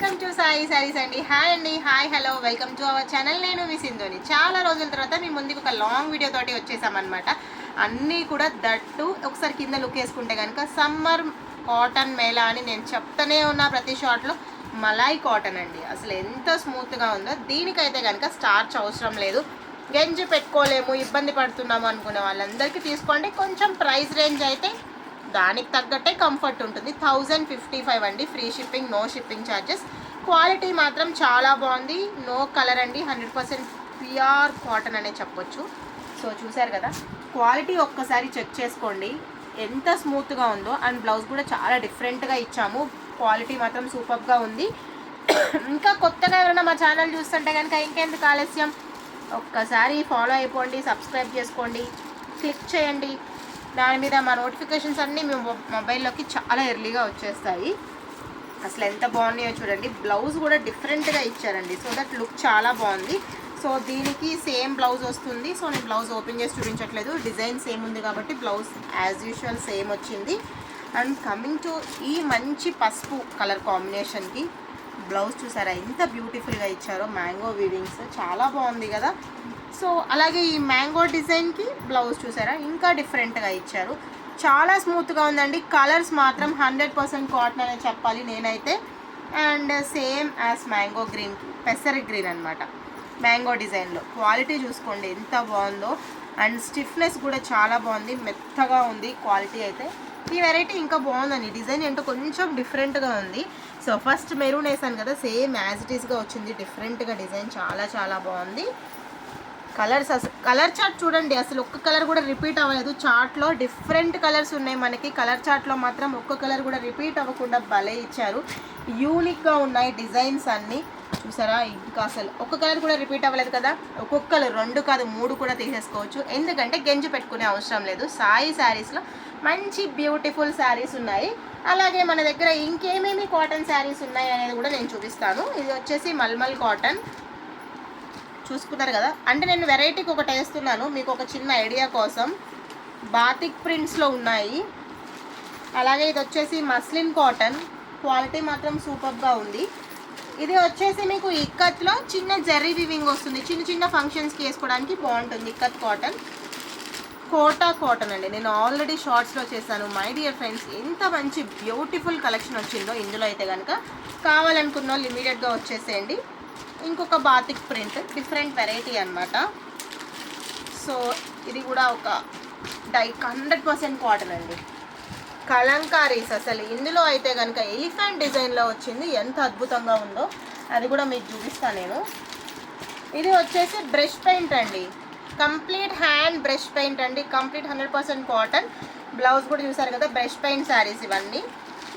Welcome to Sai saris అండి. Hi అండి, hi hello, welcome to our channel. నేను మీ సింధుని. చాలా రోజుల తర్వాత మీ ముందుకు ఒక లాంగ్ వీడియో తోటి వచ్చేసామన్నమాట. అన్నీ కూడా దట్టు ఒకసారి కింద లుక్ వేసుకుంటే కనుక సమ్మర్ కాటన్ మేళా అని నేను చెప్తానే ఉన్నా ప్రతి షాట్లో. మలాయ్ కాటన్ అండి, అసలు ఎంత స్మూత్గా ఉందో. దీనికైతే కనుక స్టార్చ్ అవసరం లేదు, గంజి పెట్టుకోలేము, ఇబ్బంది పడుతున్నాము అనుకునే వాళ్ళందరికీ తీసుకోండి. కొంచెం ప్రైస్ రేంజ్ అయితే దానికి తగ్గట్టే కంఫర్ట్ ఉంటుంది. 1055 అండి, free shipping, no shipping charges. Quality మాత్రం చాలా బాగుంది, నో కలర్ అండి, 100% ప్యూర్ కాటన్ అనే చెప్పొచ్చు. సో చూసారు కదా, క్వాలిటీ ఒక్కసారి చెక్ చేసుకోండి ఎంత స్మూత్గా ఉందో. అండ్ బ్లౌజ్ కూడా చాలా డిఫరెంట్గా ఇచ్చాము, క్వాలిటీ మాత్రం సూపర్గా ఉంది. ఇంకా కొత్తగా ఎవరైనా మా ఛానల్ చూస్తుంటే కనుక ఇంకెందుకు ఆలస్యం, ఒక్కసారి ఫాలో అయిపోండి, సబ్స్క్రైబ్ చేసుకోండి, క్లిక్ చేయండి. దాని మీద మా నోటిఫికేషన్స్ అన్నీ మీ మొబైల్లోకి చాలా ఎర్లీగా వచ్చేస్తాయి. అసలు ఎంత బాగున్నాయో చూడండి. బ్లౌజ్ కూడా డిఫరెంట్గా ఇచ్చారండి, సో దట్ లుక్ చాలా బాగుంది. సో దీనికి సేమ్ బ్లౌజ్ వస్తుంది. సో నేను బ్లౌజ్ ఓపెన్ చేసి చూపించట్లేదు, డిజైన్ సేమ్ ఉంది కాబట్టి బ్లౌజ్ యాజ్ యూజువల్ సేమ్ వచ్చింది. అండ్ కమింగ్ టు ఈ మంచి పసుపు కలర్ కాంబినేషన్కి బ్లౌజ్ చూసారా ఎంత బ్యూటిఫుల్గా ఇచ్చారో, మ్యాంగో వీవింగ్స్ చాలా బాగుంది కదా. సో అలాగే ఈ మ్యాంగో డిజైన్కి బ్లౌజ్ చూసారా ఇంకా డిఫరెంట్గా ఇచ్చారు, చాలా స్మూత్గా ఉందండి. కలర్స్ మాత్రం 100% కాటన్ అనే చెప్పాలి నేనైతే. అండ్ సేమ్ యాజ్ మ్యాంగో గ్రీన్కి పెసర గ్రీన్ అనమాట, మ్యాంగో డిజైన్లో. క్వాలిటీ చూసుకోండి ఎంత బాగుందో. అండ్ స్టిఫ్నెస్ కూడా చాలా బాగుంది, మెత్తగా ఉంది క్వాలిటీ అయితే. ఈ వెరైటీ ఇంకా బాగుందండి, డిజైన్ ఏంటో కొంచెం డిఫరెంట్గా ఉంది. సో ఫస్ట్ మెరూన్ వేసాను కదా, సేమ్ యాజ్ ఇట్ ఈస్గా వచ్చింది, డిఫరెంట్గా డిజైన్ చాలా చాలా బాగుంది. కలర్స్ అసలు కలర్ చార్ట్ చూడండి, అసలు ఒక్క కలర్ కూడా రిపీట్ అవ్వలేదు. చార్ట్లో డిఫరెంట్ కలర్స్ ఉన్నాయి మనకి, కలర్ చార్ట్లో మాత్రం ఒక్క కలర్ కూడా రిపీట్ అవ్వకుండా భలే ఇచ్చారు. యూనిక్గా ఉన్నాయి డిజైన్స్ అన్నీ చూసారా. ఇంకా అసలు ఒక్క కలర్ కూడా రిపీట్ అవ్వలేదు కదా, ఒక్కొక్కరు 2 కాదు 3 కూడా తీసేసుకోవచ్చు, ఎందుకంటే గంజి పెట్టుకునే అవసరం లేదు. సాయి శారీస్లో మంచి బ్యూటిఫుల్ శారీస్ ఉన్నాయి. అలాగే మన దగ్గర ఇంకేమేమి కాటన్ శారీస్ ఉన్నాయి అనేది కూడా నేను చూపిస్తాను. ఇది వచ్చేసి మల్మల్ కాటన్ చూసుకున్నారు కదా. అంటే నేను వెరైటీకి ఒకటి వేస్తున్నాను మీకు ఒక చిన్న ఐడియా కోసం. బాతిక్ ప్రింట్స్లో ఉన్నాయి. అలాగే ఇది వచ్చేసి మస్లిన్ కాటన్, క్వాలిటీ మాత్రం సూపర్గా ఉంది. ఇది వచ్చేసి మీకు ఇక్కత్లో చిన్న జెర్రీ వివింగ్ వస్తుంది, చిన్న చిన్న ఫంక్షన్స్కి వేసుకోవడానికి బాగుంటుంది. ఇక్కత్ కాటన్, కోటా కాటన్ అండి, నేను ఆల్రెడీ షార్ట్స్లో చేశాను. మై డియర్ ఫ్రెండ్స్, ఎంత మంచి బ్యూటిఫుల్ కలెక్షన్ వచ్చిందో ఇందులో అయితే కనుక. కావాలనుకున్న వాళ్ళు ఇమీడియట్గా వచ్చేసేయండి. ఇంకొక బాతిక్ ప్రింట్, డిఫరెంట్ వెరైటీ అనమాట. సో ఇది కూడా ఒక 100% కాటన్ అండి. కలంకారీస్ అసలు ఇందులో అయితే కనుక ఎలిఫెంట్ డిజైన్లో వచ్చింది, ఎంత అద్భుతంగా ఉందో అది కూడా మీకు చూపిస్తాను నేను. ఇది వచ్చేసి బ్రష్ పెయింట్ అండి, కంప్లీట్ హ్యాండ్ బ్రష్ పెయింట్ అండి, కంప్లీట్ 100% కాటన్. బ్లౌజ్ కూడా చూసారు కదా, బ్రష్ పెయింట్ శారీస్ ఇవన్నీ.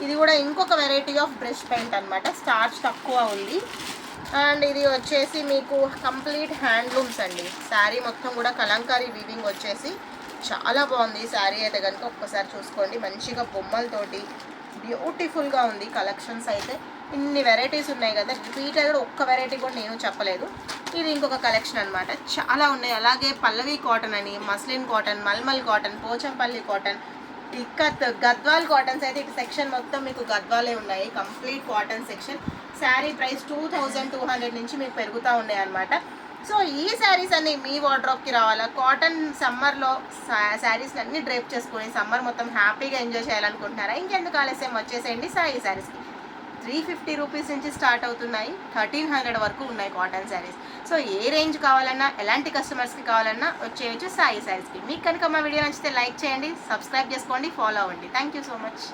ఇది కూడా ఇంకొక వెరైటీ ఆఫ్ బ్రష్ పెయింట్ అనమాట, స్టార్చ్ తక్కువ ఉంది. అండ్ ఇది వచ్చేసి మీకు కంప్లీట్ హ్యాండ్లూమ్స్ అండి, శారీ మొత్తం కూడా కలంకారీ వీవింగ్ వచ్చేసి చాలా బాగుంది. శారీ అయితే కనుక ఒక్కసారి చూసుకోండి, మంచిగా బొమ్మలతోటి బ్యూటిఫుల్గా ఉంది. కలెక్షన్స్ అయితే ఇన్ని వెరైటీస్ ఉన్నాయి కదా, రిపీట్ అయితే ఒక్క వెరైటీ కూడా నేను చెప్పలేదు. ఇది ఇంకొక కలెక్షన్ అనమాట, చాలా ఉన్నాయి. అలాగే పల్లవి కాటన్ అని, muslin cotton, mulmul cotton, Pochampally cotton, ikat, Gadwal cottons అయితే ఇటు సెక్షన్ మొత్తం మీకు గద్వాలే ఉన్నాయి, complete cotton section. Sari price 2200 నుంచి మీకు పెరుగుతూ ఉన్నాయి అన్నమాట. సో ఈ శారీస్ అన్నీ మీ వార్డ్రోబ్కి రావాలా, కాటన్ సమ్మర్లో శారీస్ అన్నీ డ్రైప్ చేసుకుని సమ్మర్ మొత్తం హ్యాపీగా ఎంజాయ్ చేయాలనుకుంటున్నారా, ఇంకెందుకు ఆలస్యం వచ్చేసేయండి సాయి శారీస్కి. 350 రూపీస్ నుంచి స్టార్ట్ అవుతున్నాయి, 1300 వరకు ఉన్నాయి కాటన్ శారీస్. సో ఏ రేంజ్ కావాలన్నా, ఎలాంటి కస్టమర్స్కి కావాలన్నా వచ్చేయచ్చు సాయి శారీస్కి. మీకు కనుక మా వీడియో నచ్చితే లైక్ చేయండి, సబ్స్క్రైబ్ చేసుకోండి, ఫాలో అవ్వండి. Thank you so much.